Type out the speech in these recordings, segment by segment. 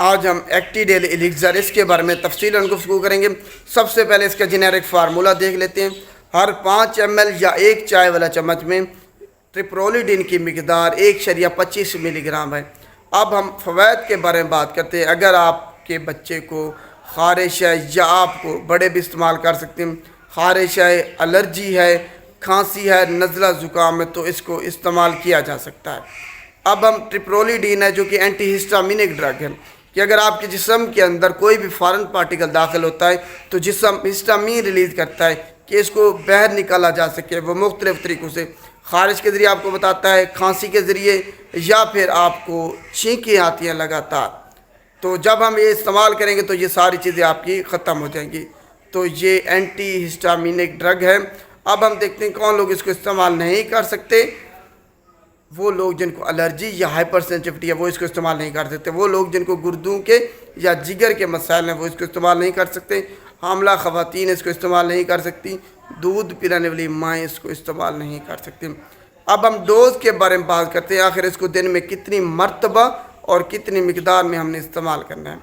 آج ہم ایکٹیڈیل ایلیکزر اس کے بارے میں تفصیلاً گفتگو کریں گے۔ سب سے پہلے اس کا جنیرک فارمولہ دیکھ لیتے ہیں۔ ہر 5 ml یا 1 چائے والا چمچ میں ٹرپرولڈین کی مقدار 1.25 ملی گرام ہے۔ اب ہم فوائد کے بارے میں بات کرتے ہیں۔ اگر آپ کے بچے کو خارش ہے یا آپ کو بڑے بھی استعمال کر سکتے ہیں، خارش ہے، الرجی ہے، کھانسی ہے، نزلہ زکام ہے، تو اس کو استعمال کیا جا سکتا ہے۔ اب ہم ٹرپرولڈین ہے جو کہ اینٹی ہسٹامینک ڈرگ ہے، کہ اگر آپ کے جسم کے اندر کوئی بھی فارن پارٹیکل داخل ہوتا ہے تو جسم ہسٹامین ریلیز کرتا ہے کہ اس کو باہر نکالا جا سکے۔ وہ مختلف طریقوں سے خارش کے ذریعے آپ کو بتاتا ہے، کھانسی کے ذریعے، یا پھر آپ کو چھینکیں آتی ہیں لگاتار، تو جب ہم یہ استعمال کریں گے تو یہ ساری چیزیں آپ کی ختم ہو جائیں گی۔ تو یہ اینٹی ہسٹامینک ڈرگ ہے۔ اب ہم دیکھتے ہیں کون لوگ اس کو استعمال نہیں کر سکتے۔ وہ لوگ جن کو الرجی یا ہائپر سینسٹیوٹی ہے وہ اس کو استعمال نہیں کر سکتے۔ وہ لوگ جن کو گردوں کے یا جگر کے مسائل ہیں وہ اس کو استعمال نہیں کر سکتے۔ حاملہ خواتین اس کو استعمال نہیں کر سکتی۔ دودھ پلانے والی مائیں اس کو استعمال نہیں کر سکتی۔ اب ہم ڈوز کے بارے میں بات کرتے ہیں، آخر اس کو دن میں کتنی مرتبہ اور کتنی مقدار میں ہم نے استعمال کرنا ہے۔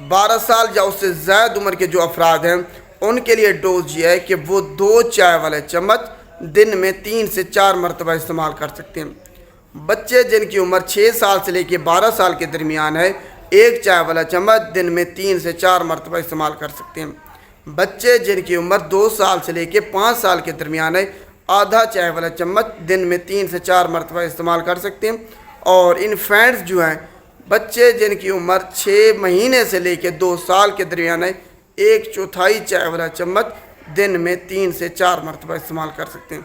12 سال یا اس سے زائد عمر کے جو افراد ہیں ان کے لیے ڈوز یہ ہے کہ وہ 2 چائے والے چمچ دن میں 3 سے 4 مرتبہ استعمال کر سکتے ہیں۔ بچے جن کی عمر 6 سال سے لے کے 12 سال کے درمیان ہے 1 چائے والا چمچ دن میں 3 سے 4 مرتبہ استعمال کر سکتے ہیں۔ بچے جن کی عمر 2 سال سے لے کے 5 سال کے درمیان ہے آدھا چائے والا چمچ دن میں 3 سے 4 مرتبہ استعمال کر سکتے ہیں۔ اور انفینٹس جو ہیں، بچے جن کی عمر 6 مہینے سے لے کے 2 سال کے درمیان ہے 1/4 چائے والا چمچ دن میں 3 سے 4 مرتبہ استعمال کر سکتے ہیں۔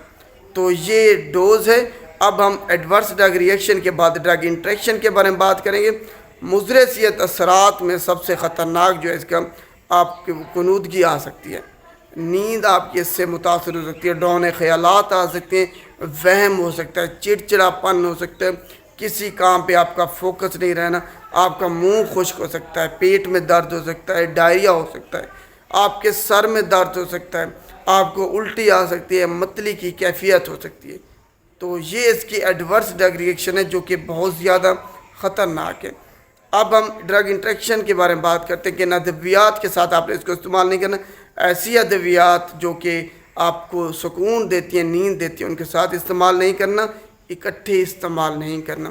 تو یہ ڈوز ہے۔ اب ہم ایڈورس ڈرگ ریئیکشن کے بعد ڈرگ انٹریکشن کے بارے میں بات کریں گے۔ مضر صحت اثرات میں سب سے خطرناک جو ہے اس کا آپ کی کنودگی آ سکتی ہے، نیند آپ کی اس سے متاثر ہو سکتی ہے، ڈونے خیالات آ سکتے ہیں، وہم ہو سکتا ہے، چڑچڑاپن ہو سکتا ہے، کسی کام پہ آپ کا فوکس نہیں رہنا، آپ کا منہ خشک ہو سکتا ہے، پیٹ میں درد ہو سکتا ہے، ڈائریا ہو سکتا ہے، آپ کے سر میں درد ہو سکتا ہے، آپ کو الٹی آ سکتی ہے، متلی کی کیفیت ہو سکتی ہے۔ تو یہ اس کی ایڈورس ڈرگ ریئیکشن ہے جو کہ بہت زیادہ خطرناک ہے۔ اب ہم ڈرگ انٹریکشن کے بارے میں بات کرتے ہیں کہ ان ادویات کے ساتھ آپ نے اس کو استعمال نہیں کرنا۔ ایسی ادویات جو کہ آپ کو سکون دیتی ہیں، نیند دیتی ہیں، ان کے ساتھ استعمال نہیں کرنا، اکٹھے استعمال نہیں کرنا۔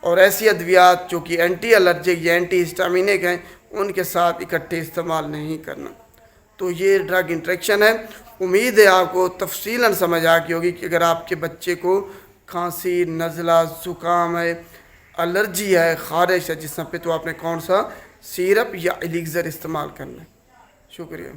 اور ایسی ادویات جو کہ اینٹی الرجک یا اینٹی ہسٹامینک ہیں ان کے ساتھ اکٹھے استعمال نہیں کرنا۔ تو یہ ڈرگ انٹریکشن ہے۔ امید ہے آپ کو تفصیلاً سمجھ آ گئی ہوگی کہ اگر آپ کے بچے کو کھانسی، نزلہ، زکام ہے، الرجی ہے، خارش ہے جسم پہ، تو آپ نے کون سا سیرپ یا ایلیکزر استعمال کرنا ہے۔ شکریہ۔